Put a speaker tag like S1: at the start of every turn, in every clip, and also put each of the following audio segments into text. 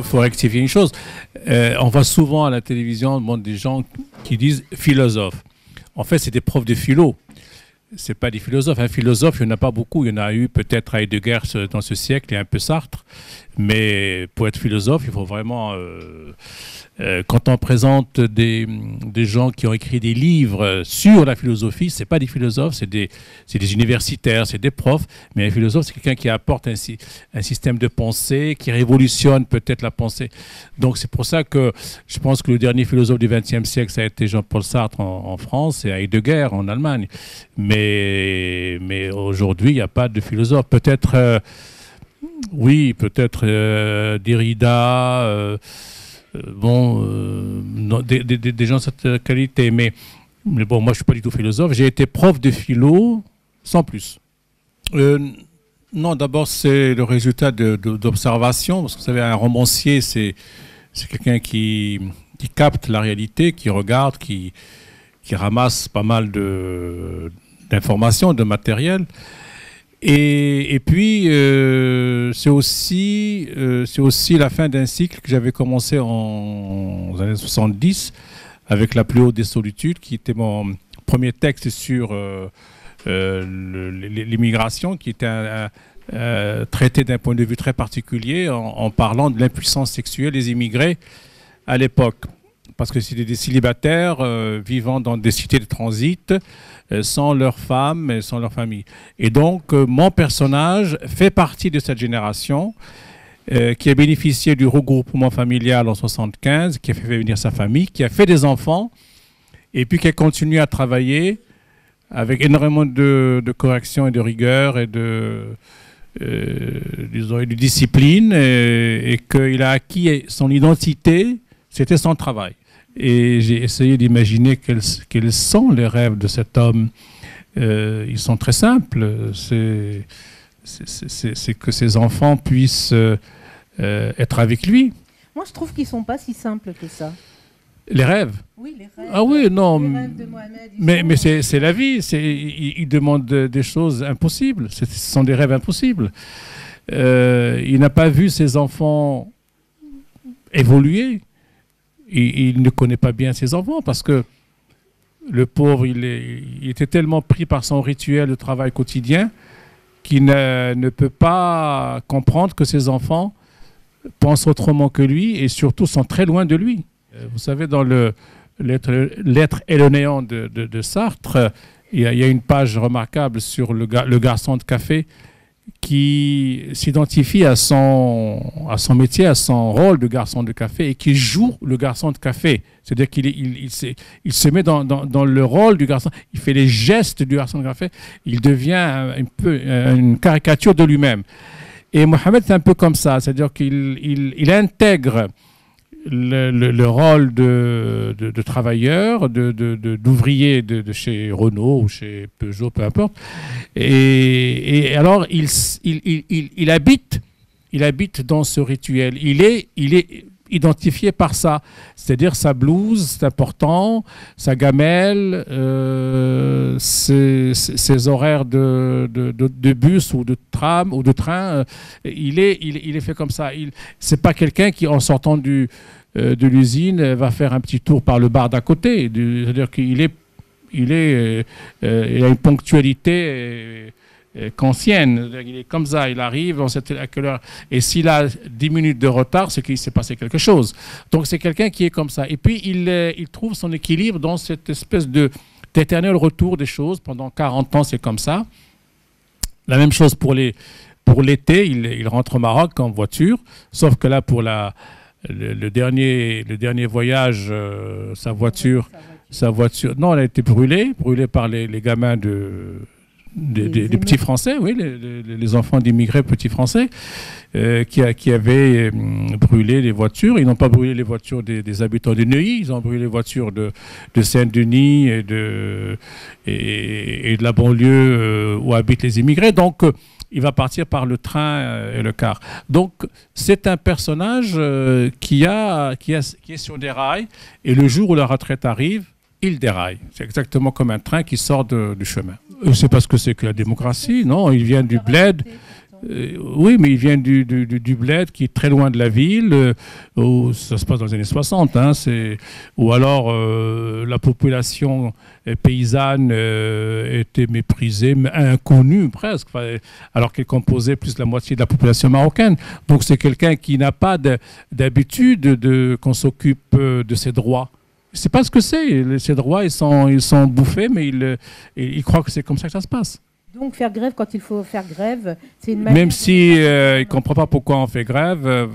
S1: faut rectifier une chose. On voit souvent à la télévision des gens qui disent philosophes. En fait, c'est des profs de philo. C'est pas des philosophes. Un philosophe, il n'y en a pas beaucoup. Il y en a eu peut-être Heidegger dans ce siècle et un peu Sartre. Mais pour être philosophe, il faut vraiment... quand on présente des gens qui ont écrit des livres sur la philosophie, c'est pas des philosophes, c'est des universitaires, c'est des profs. Mais un philosophe, c'est quelqu'un qui apporte un système de pensée, qui révolutionne peut-être la pensée. Donc c'est pour ça que je pense que le dernier philosophe du XXe siècle, ça a été Jean-Paul Sartre en France et Heidegger en Allemagne. Mais aujourd'hui, il n'y a pas de philosophe. Peut-être, oui, peut-être Derrida... des gens de cette qualité. Mais bon, moi, je ne suis pas du tout philosophe. J'ai été prof de philo, sans plus. Non, d'abord, c'est le résultat d'observation. Parce que vous savez, un romancier, c'est quelqu'un qui capte la réalité, qui regarde, qui ramasse pas mal d'informations, de matériel. Et puis, c'est aussi la fin d'un cycle que j'avais commencé aux années 70 avec La plus haute des solitudes, qui était mon premier texte sur l'immigration, qui était traité d'un point de vue très particulier en parlant de l'impuissance sexuelle des immigrés à l'époque. Parce que c'était des célibataires vivant dans des cités de transit, sans leurs femmes et sans leur famille. Et donc, mon personnage fait partie de cette génération qui a bénéficié du regroupement familial en 1975, qui a fait venir sa famille, qui a fait des enfants, et puis qui a continué à travailler avec énormément de correction et de rigueur et de discipline, et qu'il a acquis son identité, c'était son travail. Et j'ai essayé d'imaginer quels sont les rêves de cet homme. Ils sont très simples. C'est que ses enfants puissent être avec lui.
S2: Moi, je trouve qu'ils ne sont pas si simples que ça.
S1: Les rêves?
S2: Oui, les rêves.
S1: Ah oui, non.
S2: Les rêves de Mohamed.
S1: Mais c'est la vie. Il demande des choses impossibles. Ce sont des rêves impossibles. Il n'a pas vu ses enfants évoluer. Il ne connaît pas bien ses enfants parce que le pauvre, il était tellement pris par son rituel de travail quotidien qu'il ne peut pas comprendre que ses enfants pensent autrement que lui et surtout sont très loin de lui. Vous savez, dans l'être et le néant de Sartre, il y a une page remarquable sur le garçon de café qui s'identifie à son métier, à son rôle de garçon de café et qui joue le garçon de café. C'est-à-dire qu'il se met dans le rôle du garçon, il fait les gestes du garçon de café, il devient un peu une caricature de lui-même. Et Mohamed, c'est un peu comme ça, c'est-à-dire qu'il intègre le rôle de travailleur, d'ouvrier de chez Renault ou chez Peugeot, peu importe. Et alors, il habite dans ce rituel. Il est identifié par ça. C'est-à-dire sa blouse, c'est important, sa gamelle, ses horaires de bus ou de tram ou de train. Il est fait comme ça. C'est pas quelqu'un qui, en sortant de l'usine, va faire un petit tour par le bar d'à côté. C'est-à-dire qu'il il a une ponctualité kantienne. Il est comme ça, il arrive, on sait à quelle heure. Et s'il a 10 minutes de retard, c'est qu'il s'est passé quelque chose. Donc c'est quelqu'un qui est comme ça. Et puis il trouve son équilibre dans cette espèce d'éternel retour des choses. Pendant 40 ans, c'est comme ça. La même chose pour l'été, il rentre au Maroc en voiture, sauf que là, pour le dernier voyage, sa voiture, non, elle a été brûlée par les gamins des petits Français, oui, les enfants d'immigrés petits Français, qui avaient brûlé les voitures. Ils n'ont pas brûlé les voitures des habitants de Neuilly, ils ont brûlé les voitures de Saint-Denis et de la banlieue où habitent les immigrés. Donc, il va partir par le train et le car. Donc, c'est un personnage qui est sur des rails, et le jour où la retraite arrive, il déraille. C'est exactement comme un train qui sort du chemin. C'est parce que c'est que la démocratie, non? Il vient du bled. Oui, mais il vient du bled qui est très loin de la ville, où ça se passe dans les années 60. Hein, ou alors la population paysanne était méprisée, mais inconnue presque, alors qu'elle composait plus de la moitié de la population marocaine. Donc c'est quelqu'un qui n'a pas d'habitude qu'on s'occupe de ses droits. Je ne sais pas ce que c'est. Ces droits, ils sont bouffés, mais il croit que c'est comme ça que ça se passe.
S2: Donc faire grève quand il faut faire grève, c'est une manière...
S1: Même si il ne comprend pas pourquoi on fait grève,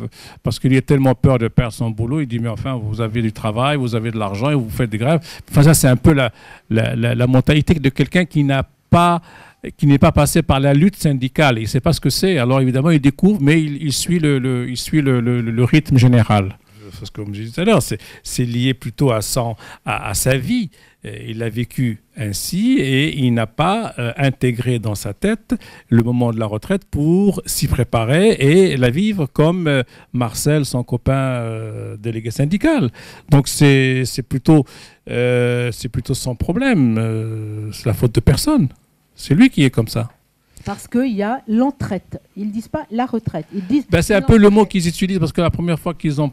S1: parce qu'il a tellement peur de perdre son boulot, il dit mais enfin vous avez du travail, vous avez de l'argent et vous faites des grèves. Enfin ça c'est un peu la mentalité de quelqu'un qui n'est pas passé par la lutte syndicale. Il ne sait pas ce que c'est. Alors évidemment il découvre, mais il suit le rythme général. Parce que, comme je disais tout à l'heure, c'est lié plutôt à sa vie. Il l'a vécu ainsi et il n'a pas intégré dans sa tête le moment de la retraite pour s'y préparer et la vivre comme Marcel, son copain délégué syndical. Donc c'est plutôt son problème. C'est la faute de personne. C'est lui qui est comme ça.
S2: Parce qu'il y a l'entraite. Ils ne disent pas la retraite. Ils disent
S1: c'est un peu le mot qu'ils utilisent parce que la première fois qu'ils ont...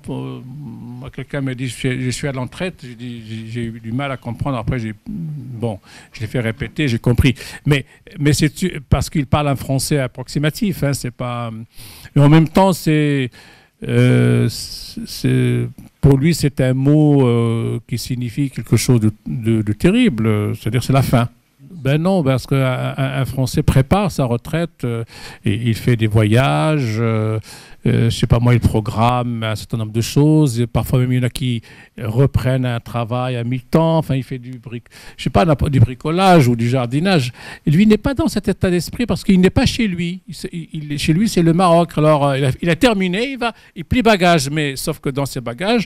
S1: quelqu'un m'a dit je suis à l'entraite. J'ai eu du mal à comprendre. Après, je l'ai fait répéter, j'ai compris. Mais c'est parce qu'il parle un français approximatif. Hein, c'est pas... Mais en même temps, pour lui, c'est un mot qui signifie quelque chose de terrible. C'est-à-dire c'est la fin. Ben non, parce qu'un Français prépare sa retraite et il fait des voyages, je ne sais pas moi, il programme un certain nombre de choses. Et parfois même, il y en a qui reprennent un travail à mi-temps. Enfin, il fait du bricolage ou du jardinage. Et lui, il n'est pas dans cet état d'esprit parce qu'il n'est pas chez lui. Chez lui, c'est le Maroc. Alors, il a terminé, il plie bagages. Mais sauf que dans ses bagages,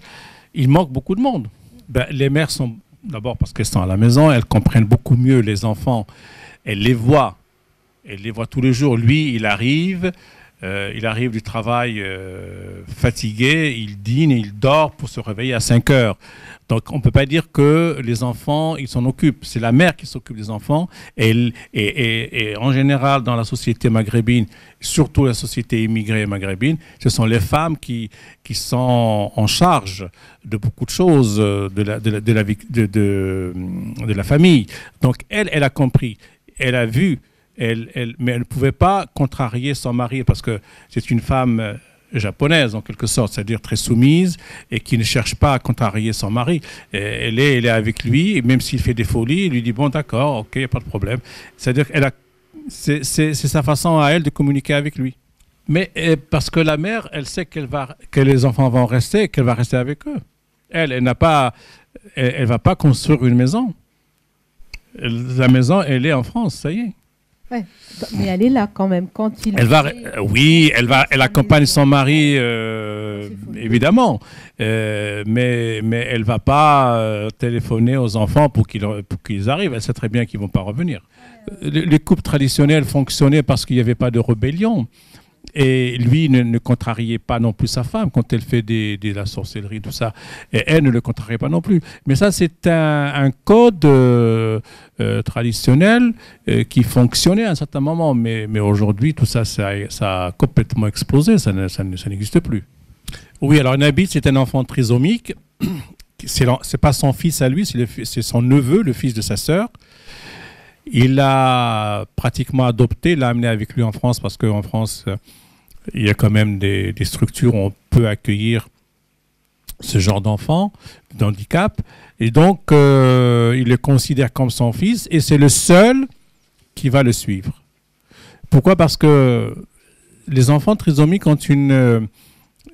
S1: il manque beaucoup de monde. Ben, les mères sont... D'abord parce qu'elles sont à la maison, elles comprennent beaucoup mieux les enfants, elles les voient tous les jours. Lui, il arrive du travail fatigué, il dîne et il dort pour se réveiller à 5 heures. Donc on ne peut pas dire que les enfants, ils s'en occupent. C'est la mère qui s'occupe des enfants. Et en général, dans la société maghrébine, surtout la société immigrée maghrébine, ce sont les femmes qui sont en charge de beaucoup de choses de la famille. Donc elle a compris, elle a vu, mais elle ne pouvait pas contrarier son mari parce que c'est une femme japonaise en quelque sorte, c'est-à-dire très soumise et qui ne cherche pas à contrarier son mari. Elle est avec lui et même s'il fait des folies, il lui dit bon d'accord, ok, il n'y a pas de problème. C'est-à-dire c'est sa façon à elle de communiquer avec lui. Mais parce que la mère, elle sait que les enfants vont rester et qu'elle va rester avec eux. Elle va pas construire une maison. La maison, elle est en France, ça y est.
S2: Ouais, mais elle est là quand même. Quand il
S1: elle accompagne son mari, évidemment. Mais elle ne va pas téléphoner aux enfants pour qu'ils arrivent. Elle sait très bien qu'ils ne vont pas revenir. Les couples traditionnels fonctionnaient parce qu'il n'y avait pas de rébellion. Et lui ne contrariait pas non plus sa femme quand elle fait de la sorcellerie, tout ça. Et elle ne le contrariait pas non plus. Mais ça, c'est un code traditionnel qui fonctionnait à un certain moment. Mais aujourd'hui, tout ça, ça a complètement explosé. Ça n'existe plus. Oui, alors Nabil, c'est un enfant trisomique. C'est pas son fils à lui, c'est son neveu, le fils de sa sœur. Il l'a pratiquement adopté, l'a amené avec lui en France parce qu'en France, il y a quand même des structures où on peut accueillir ce genre d'enfant, d'handicap. Et donc, il le considère comme son fils et c'est le seul qui va le suivre. Pourquoi? Parce que les enfants trisomiques ont une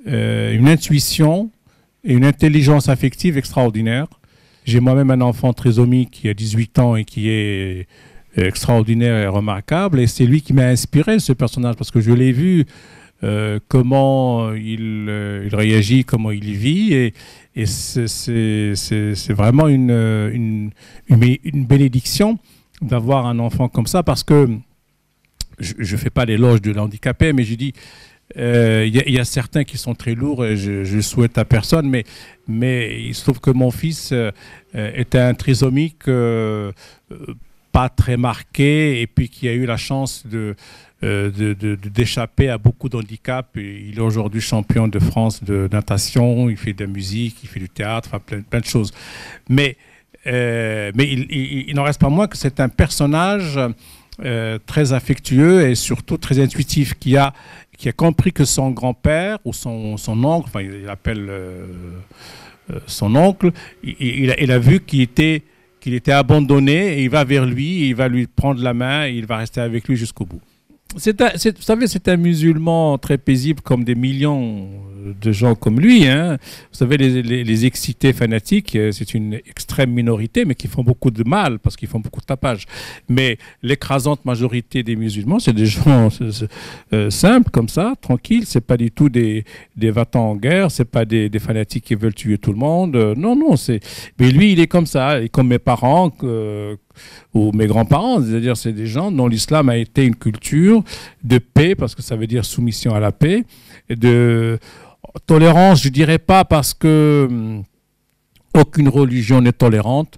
S1: intuition et une intelligence affective extraordinaire. J'ai moi-même un enfant trisomique qui a 18 ans et qui est extraordinaire et remarquable. Et c'est lui qui m'a inspiré, ce personnage, parce que je l'ai vu, comment il réagit, comment il vit. Et c'est vraiment une bénédiction d'avoir un enfant comme ça, parce que je ne fais pas l'éloge de l'handicapé, mais je dis... Il y a certains qui sont très lourds et je souhaite à personne, mais il se trouve que mon fils était un trisomique pas très marqué et puis qui a eu la chance d'échapper à beaucoup d'handicaps. Il est aujourd'hui champion de France de natation, il fait de la musique, il fait du théâtre, enfin plein de choses. Mais il n'en reste pas moins que c'est un personnage très affectueux et surtout très intuitif qui a compris que son grand-père ou son oncle, enfin il appelle son oncle, il a vu qu'il était abandonné et il va vers lui, et il va lui prendre la main et il va rester avec lui jusqu'au bout. Vous savez, c'est un musulman très paisible comme des millions de gens comme lui. Hein. Vous savez, les excités fanatiques, c'est une extrême minorité, mais qui font beaucoup de mal parce qu'ils font beaucoup de tapage. Mais l'écrasante majorité des musulmans, c'est des gens simples comme ça, tranquilles. C'est pas du tout des va-t'en en guerre. C'est pas des fanatiques qui veulent tuer tout le monde. Non. Mais lui, il est comme ça, et comme mes parents. Ou mes grands-parents, c'est-à-dire c'est des gens dont l'islam a été une culture de paix, parce que ça veut dire soumission à la paix, et de tolérance, je dirais pas, parce que aucune religion n'est tolérante.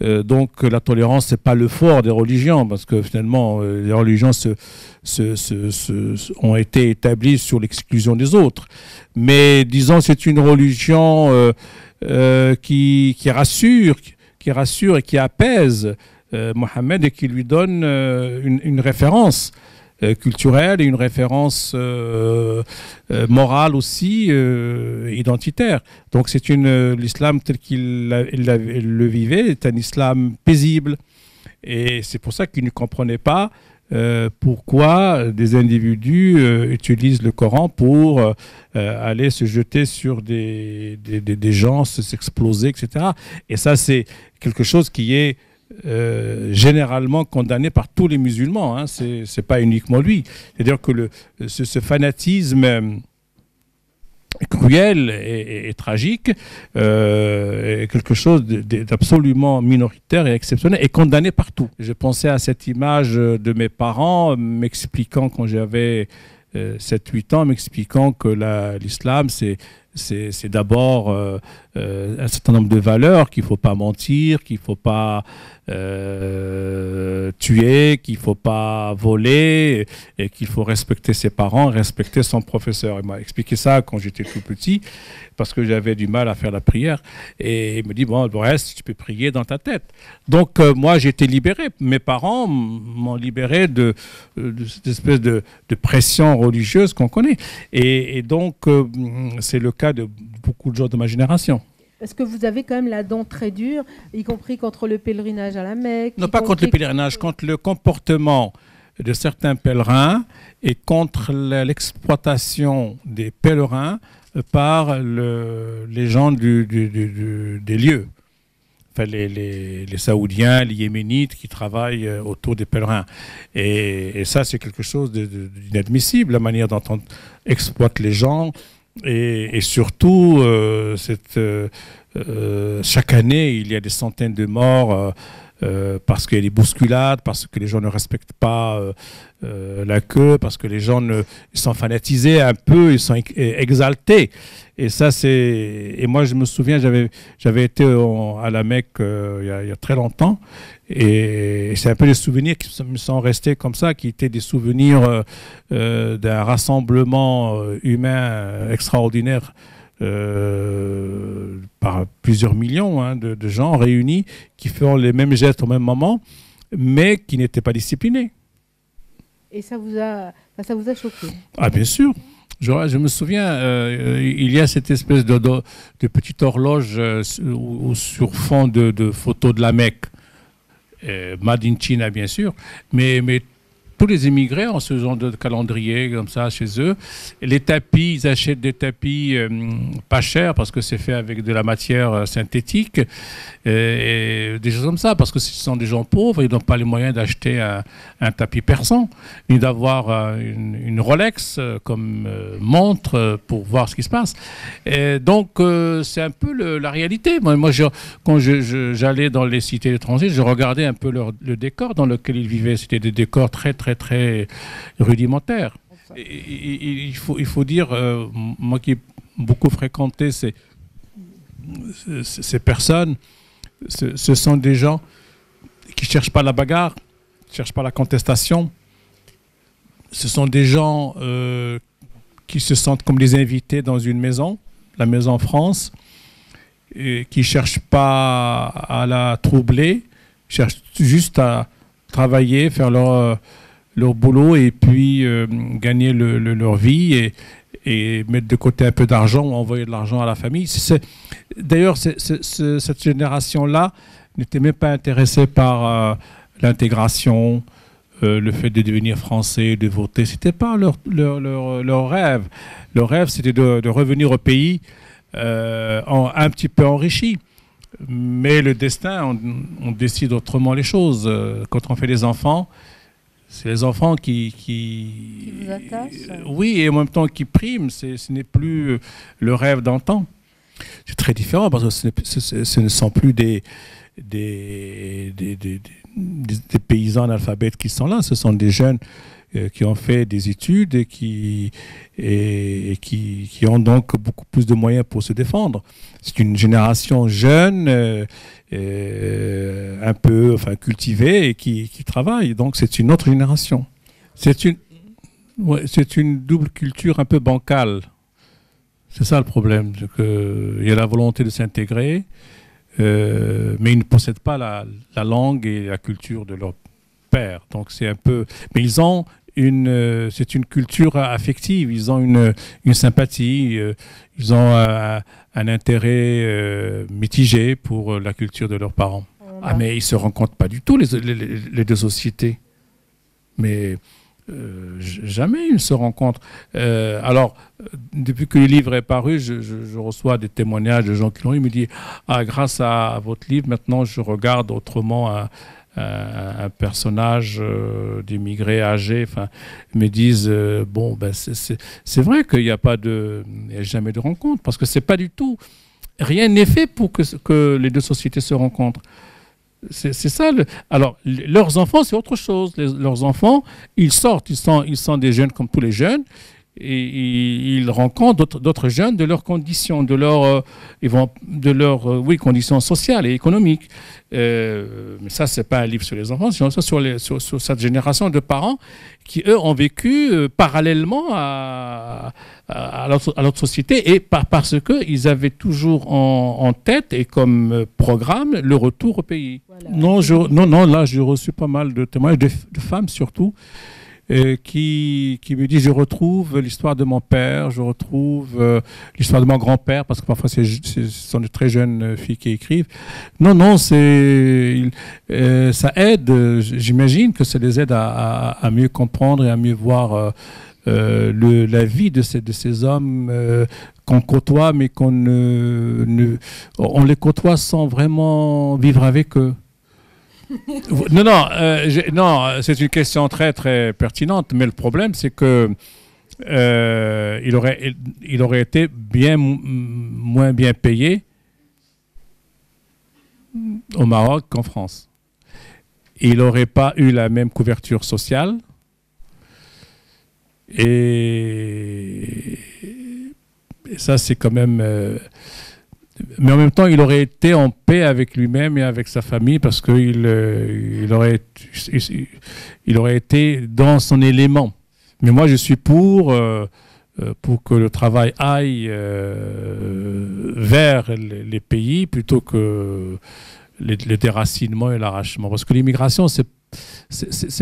S1: Donc la tolérance, c'est pas le fort des religions, parce que finalement les religions ont été établies sur l'exclusion des autres. Mais disons, c'est une religion qui rassure et qui apaise Mohammed, et qui lui donne une référence culturelle et une référence morale aussi, identitaire. Donc c'est l'islam tel qu'il le vivait est un islam paisible, et c'est pour ça qu'il ne comprenait pas pourquoi des individus utilisent le Coran pour aller se jeter sur des gens, s'exploser, etc. Et ça, c'est quelque chose qui est généralement condamné par tous les musulmans. Hein. C'est pas uniquement lui. C'est-à-dire que ce fanatisme cruel et tragique est quelque chose d'absolument minoritaire et exceptionnel et condamné partout. Je pensais à cette image de mes parents m'expliquant, quand j'avais 7-8 ans, m'expliquant que l'islam, c'est d'abord un certain nombre de valeurs, qu'il ne faut pas mentir, qu'il ne faut pas tuer, qu'il ne faut pas voler, et qu'il faut respecter ses parents, respecter son professeur. Il m'a expliqué ça quand j'étais tout petit, parce que j'avais du mal à faire la prière. Et il me dit, bon, le reste, tu peux prier dans ta tête. Donc, moi, j'ai été libéré. Mes parents m'ont libéré de cette espèce de pression religieuse qu'on connaît. Et donc, c'est le cas de beaucoup de gens de ma génération.
S2: Est-ce que vous avez quand même la dent très dure, y compris contre le pèlerinage à la Mecque?
S1: Non, pas contre le pèlerinage, contre le comportement de certains pèlerins et contre l'exploitation des pèlerins par les gens des lieux. Enfin, les Saoudiens, les Yéménites qui travaillent autour des pèlerins. Et ça, c'est quelque chose d'inadmissible, la manière dont on exploite les gens. Et surtout, chaque année, il y a des centaines de morts parce qu'il y a des bousculades, parce que les gens ne respectent pas la queue, parce que les gens ils sont fanatisés un peu, ils sont exaltés. Et ça, et moi, je me souviens, j'avais été à la Mecque il y a très longtemps. Et c'est un peu des souvenirs qui me sont restés comme ça, qui étaient des souvenirs d'un rassemblement humain extraordinaire par plusieurs millions de gens réunis qui font les mêmes gestes au même moment, mais qui n'étaient pas disciplinés.
S2: Et ça vous a choqué?
S1: Ah, bien sûr. Je me souviens, il y a cette espèce de petite horloge sur fond de photos de la Mecque. Made in China, bien sûr, mais tous les immigrés ont ce genre de calendrier comme ça chez eux. Et les tapis, ils achètent des tapis pas chers parce que c'est fait avec de la matière synthétique et des choses comme ça, parce que ce sont des gens pauvres, ils n'ont pas les moyens d'acheter un tapis persan, ni d'avoir une Rolex comme montre pour voir ce qui se passe. Et donc, c'est un peu la réalité. Moi quand j'allais dans les cités étrangères, je regardais un peu le décor dans lequel ils vivaient. C'était des décors très, très, très rudimentaires. Il faut dire, moi qui ai beaucoup fréquenté ces personnes, ce sont des gens qui cherchent pas la bagarre, qui cherchent pas la contestation. Ce sont des gens qui se sentent comme des invités dans une maison, la maison France, et qui cherchent pas à la troubler, cherchent juste à travailler, faire leur boulot et puis gagner leur vie et mettre de côté un peu d'argent ou envoyer de l'argent à la famille. D'ailleurs, cette génération-là n'était même pas intéressée par l'intégration, le fait de devenir français, de voter. Ce n'était pas leur rêve. Leur rêve, c'était de revenir au pays un petit peu enrichi. Mais le destin, on décide autrement les choses. Quand on fait des enfants, c'est les enfants qui
S2: vous attachent.
S1: Oui, et en même temps qui priment. Ce n'est plus le rêve d'antan. C'est très différent parce que ce ne sont plus des paysans analphabètes qui sont là. Ce sont des jeunes qui ont fait des études et qui ont donc beaucoup plus de moyens pour se défendre. C'est une génération jeune, un peu cultivée et qui travaille. Donc c'est une autre génération. C'est une double culture un peu bancale. C'est ça le problème. Il y a la volonté de s'intégrer, mais ils ne possèdent pas la langue et la culture de leur père. Donc c'est un peu... Mais ils ont c'est une culture affective, ils ont une sympathie, ils ont un intérêt mitigé pour la culture de leurs parents. Ah, mais ils ne se rencontrent pas du tout, les deux sociétés. Mais jamais ils ne se rencontrent. Alors, depuis que le livre est paru, je reçois des témoignages de gens qui l'ont lu. Ils me disent « Ah, grâce à votre livre, maintenant, je regarde autrement un personnage d'immigré âgé. » Enfin, ils me disent bon, ben, c'est vrai qu'il n'y a jamais de rencontre, parce que c'est pas du tout... Rien n'est fait pour que les deux sociétés se rencontrent. C'est ça. Alors, leurs enfants, c'est autre chose. Leurs enfants, ils sortent, ils sont des jeunes comme tous les jeunes, et ils rencontrent d'autres jeunes de leurs conditions, de leurs conditions sociales et économiques. Mais ça, c'est pas un livre sur les enfants, c'est sur cette génération de parents qui, eux, ont vécu parallèlement à l'autre société, et parce qu'ils avaient toujours en tête et comme programme le retour au pays. Voilà. Non, là, j'ai reçu pas mal de témoignages, de femmes surtout, qui me disent: je retrouve l'histoire de mon père, je retrouve l'histoire de mon grand-père, parce que parfois ce sont de très jeunes filles qui écrivent. Non, ça aide, j'imagine que ça les aide à mieux comprendre et à mieux voir la vie de ces hommes qu'on côtoie, mais on les côtoie sans vraiment vivre avec eux. Non, c'est une question très très pertinente, mais le problème c'est que il aurait été moins bien payé au Maroc qu'en France. Il n'aurait pas eu la même couverture sociale, et ça c'est quand même... mais en même temps, il aurait été en paix avec lui-même et avec sa famille, parce qu'il aurait été dans son élément. Mais moi, je suis pour que le travail aille vers les pays plutôt que le déracinement et l'arrachement. Parce que l'immigration, c'est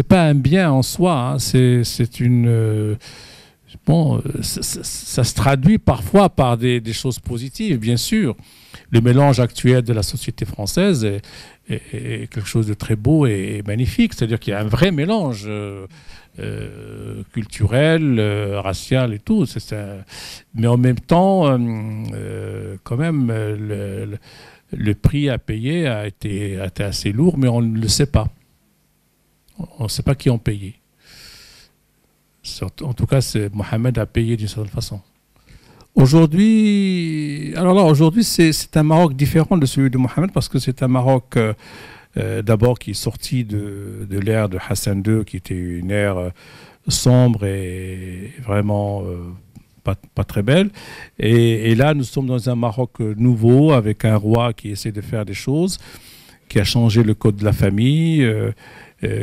S1: pas un bien en soi, hein. C'est une... Bon, ça se traduit parfois par des choses positives, bien sûr. Le mélange actuel de la société française est quelque chose de très beau et magnifique. C'est-à-dire qu'il y a un vrai mélange culturel, racial et tout. Mais en même temps, quand même, le prix à payer a été assez lourd, mais on ne le sait pas. On ne sait pas qui en payé. En tout cas, Mohamed a payé d'une certaine façon. Aujourd'hui, c'est un Maroc différent de celui de Mohamed, parce que c'est un Maroc d'abord qui est sorti de l'ère de Hassan II, qui était une ère sombre et vraiment pas très belle. Et là, nous sommes dans un Maroc nouveau, avec un roi qui essaie de faire des choses. qui a changé le code de la famille,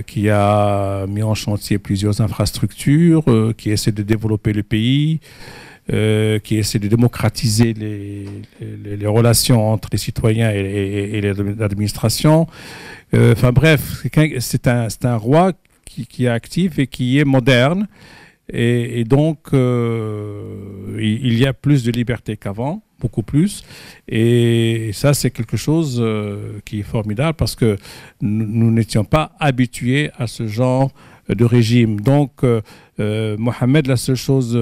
S1: qui a mis en chantier plusieurs infrastructures, qui essaie de développer le pays, qui essaie de démocratiser les relations entre les citoyens et l'administration. Enfin bref, c'est un roi qui est actif et qui est moderne. Et donc, il y a plus de liberté qu'avant, beaucoup plus. Et ça, c'est quelque chose qui est formidable parce que nous n'étions pas habitués à ce genre de régime. Donc, Mohamed, la seule chose,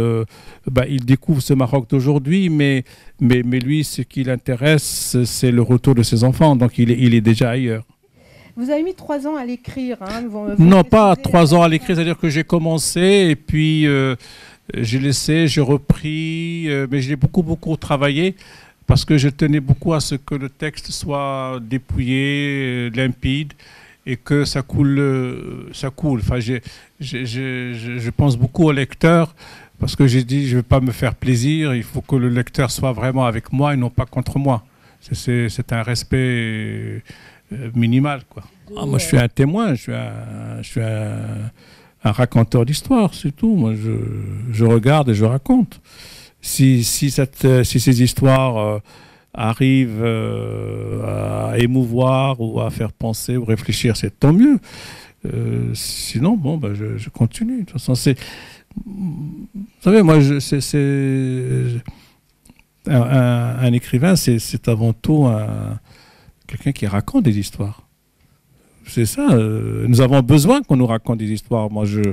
S1: il découvre ce Maroc d'aujourd'hui, mais lui, ce qui l'intéresse, c'est le retour de ses enfants. Donc, il est déjà ailleurs.
S2: Vous avez mis 3 ans à l'écrire. Hein,
S1: non, pas 3 ans à l'écrire, c'est-à-dire que j'ai commencé et puis j'ai laissé, j'ai repris, mais j'ai beaucoup travaillé parce que je tenais beaucoup à ce que le texte soit dépouillé, limpide et que ça coule. Enfin, je pense beaucoup au lecteur parce que j'ai dit, je ne vais pas me faire plaisir, il faut que le lecteur soit vraiment avec moi et non pas contre moi. C'est un respect minimal, quoi. Moi, je suis un témoin, je suis un raconteur d'histoire, c'est tout. Moi, je regarde et je raconte. Si ces histoires arrivent à émouvoir ou à faire penser ou réfléchir, c'est tant mieux. Sinon, bon, je continue. De toute façon, vous savez, moi, un écrivain, c'est avant tout quelqu'un qui raconte des histoires. C'est ça. Nous avons besoin qu'on nous raconte des histoires. Moi, je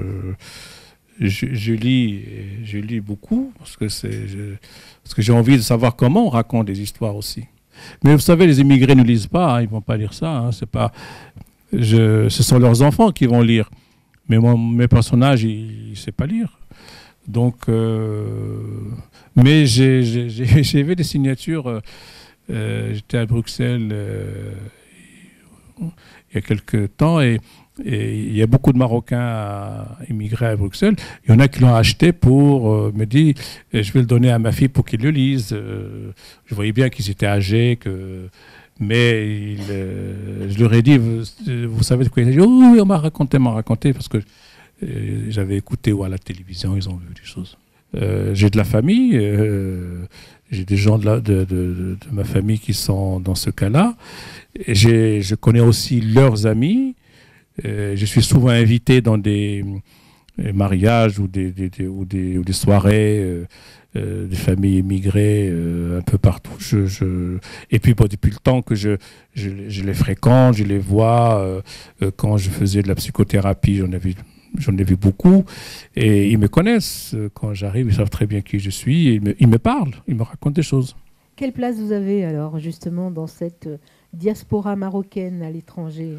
S1: lis beaucoup parce que j'ai envie de savoir comment on raconte des histoires aussi. Mais vous savez, les immigrés ne lisent pas. Hein, ils vont pas lire ça. Hein, ce sont leurs enfants qui vont lire. Mais mes personnages, ils ne savent pas lire. Donc, mais j'ai vu des signatures. J'étais à Bruxelles il y a quelques temps et il y a beaucoup de Marocains immigrés à Bruxelles. Il y en a qui l'ont acheté pour me dire je vais le donner à ma fille pour qu'il le lise. Je voyais bien qu'ils étaient âgés, mais je leur ai dit vous savez de quoi il s'agit? Oh, oui, on m'a raconté parce que j'avais écouté ou à la télévision, ils ont vu des choses. J'ai de la famille, j'ai des gens de ma famille qui sont dans ce cas-là. Je connais aussi leurs amis. Je suis souvent invité dans des mariages ou des soirées des familles immigrées un peu partout. Et puis depuis le temps que je les fréquente, je les vois. Quand je faisais de la psychothérapie, j'en ai vu beaucoup et ils me connaissent. Quand j'arrive, ils savent très bien qui je suis et ils me parlent, ils me racontent des choses.
S2: Quelle place vous avez alors justement dans cette diaspora marocaine à l'étranger?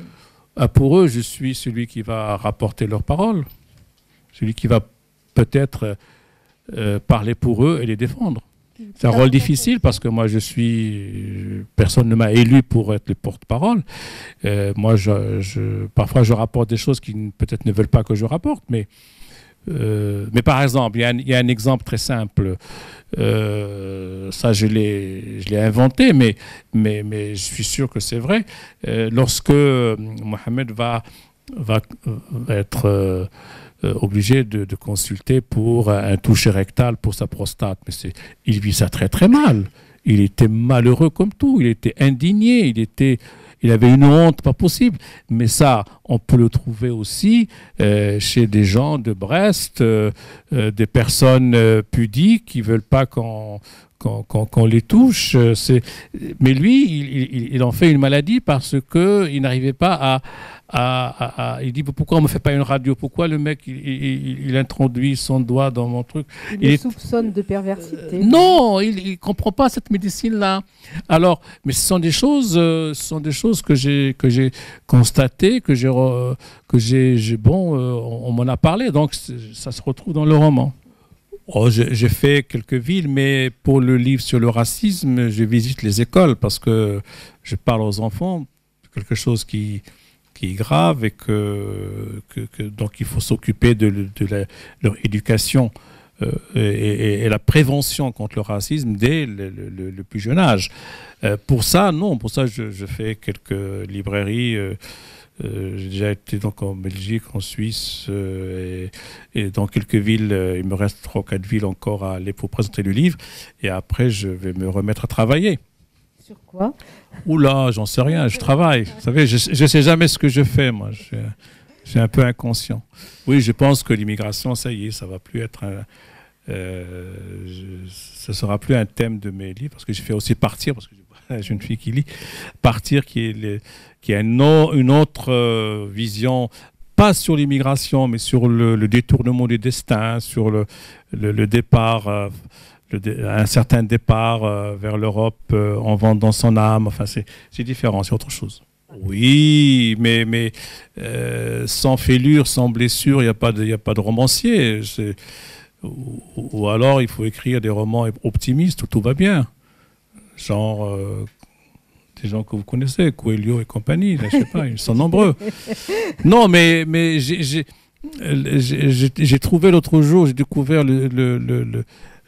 S1: Pour eux, je suis celui qui va rapporter leurs paroles, celui qui va peut-être parler pour eux et les défendre. C'est un rôle difficile parce que moi, personne ne m'a élu pour être le porte-parole. Moi, parfois, je rapporte des choses qui peut-être ne veulent pas que je rapporte. Mais par exemple, il y a un exemple très simple. Ça, je l'ai inventé, mais je suis sûr que c'est vrai. Lorsque Mohamed va être obligé de consulter pour un toucher rectal pour sa prostate. Mais il vit ça très très mal. Il était malheureux comme tout. Il était indigné. Il avait une honte pas possible. Mais ça, on peut le trouver aussi chez des gens de Brest, des personnes pudiques qui ne veulent pas qu'on les touche. Mais lui, il en fait une maladie parce qu'il n'arrivait pas il dit pourquoi on ne me fait pas une radio? Pourquoi le mec il introduit son doigt dans mon truc?
S2: Il soupçonne de perversité.
S1: Non, il ne comprend pas cette médecine-là. Alors, mais ce sont des choses que j'ai constatées, on m'en a parlé, donc ça se retrouve dans le roman. Oh, j'ai fait quelques villes, mais pour le livre sur le racisme, je visite les écoles parce que je parle aux enfants, quelque chose qui est grave et donc il faut s'occuper de leur éducation et la prévention contre le racisme dès le plus jeune âge. Pour ça, non. Pour ça, je fais quelques librairies. J'ai déjà été donc en Belgique, en Suisse et dans quelques villes. Il me reste 3 ou 4 villes encore à aller pour présenter le livre. Et après, je vais me remettre à travailler.
S2: Sur quoi?
S1: Oula, j'en sais rien, je travaille. Vous savez, je ne sais jamais ce que je fais, moi. Je suis un peu inconscient. Oui, je pense que l'immigration, ça y est, ça va plus être ce sera plus un thème de mes livres, parce que j'ai fait aussi Partir, parce que j'ai une jeune fille qui lit Partir, qui a une autre vision, pas sur l'immigration, mais sur le détournement du destin, sur le départ, un certain départ vers l'Europe en vendant son âme. Enfin, c'est différent, c'est autre chose. Oui, mais sans fêlure, sans blessure, il n'y a pas de romancier. Ou alors, il faut écrire des romans optimistes où tout va bien. Genre, des gens que vous connaissez, Coelho et compagnie, là, je sais pas, ils sont nombreux. Non, mais j'ai trouvé l'autre jour, j'ai découvert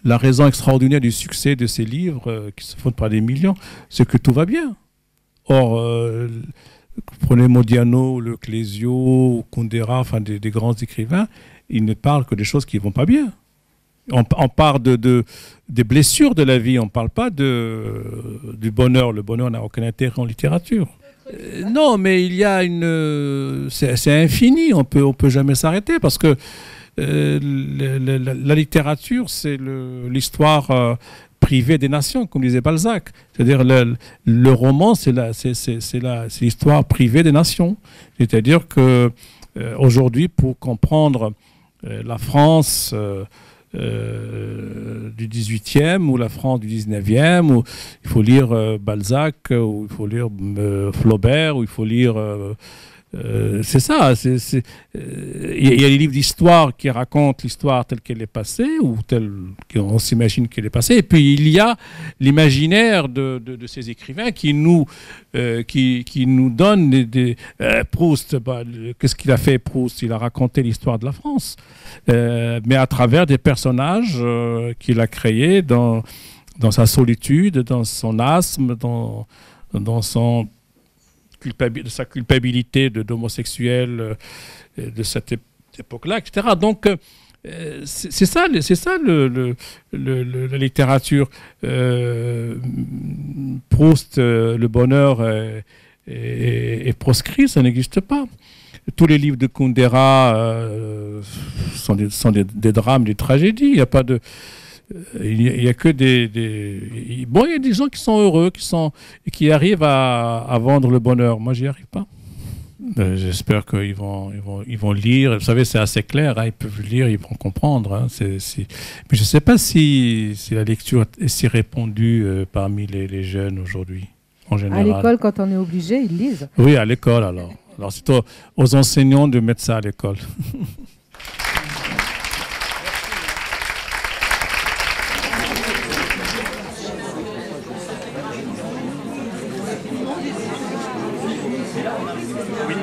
S1: la raison extraordinaire du succès de ces livres qui se font par des millions, c'est que tout va bien. Or, prenez Modiano, Le Clésio, Kundera, enfin des grands écrivains, ils ne parlent que des choses qui ne vont pas bien. On parle des blessures de la vie, on ne parle pas du bonheur. Le bonheur n'a aucun intérêt en littérature. Non, mais il y a c'est infini, on peut jamais s'arrêter, parce que la littérature, c'est l'histoire privée des nations, comme disait Balzac. C'est-à-dire le roman, c'est l'histoire privée des nations. C'est-à-dire que aujourd'hui, pour comprendre la France du 18e ou la France du 19e, il faut lire Balzac, ou il faut lire Flaubert, ou il faut lire... c'est ça. Il y a des livres d'histoire qui racontent l'histoire telle qu'elle est passée, ou telle qu'on s'imagine qu'elle est passée. Et puis il y a l'imaginaire de ces écrivains qui nous donnent Proust. Qu'est-ce qu'il a fait, Proust? Il a raconté l'histoire de la France, mais à travers des personnages qu'il a créés dans sa solitude, dans son asthme, dans de sa culpabilité d'homosexuel de cette époque-là, etc. Donc, c'est ça la littérature. Proust, le bonheur est proscrit, ça n'existe pas. Tous les livres de Kundera sont des drames, des tragédies. Il n'y a pas de... Il y a que Bon, il y a des gens qui sont heureux, qui arrivent à vendre le bonheur. Moi, j'y arrive pas. J'espère qu'ils vont lire. Vous savez, c'est assez clair. Hein, ils peuvent lire, ils vont comprendre. Hein, mais je ne sais pas si la lecture est si répandue parmi les jeunes aujourd'hui, en général.
S2: À l'école, quand on est obligé, ils lisent.
S1: Oui, à l'école, alors. Alors, c'est aux enseignants de mettre ça à l'école.
S3: Oui.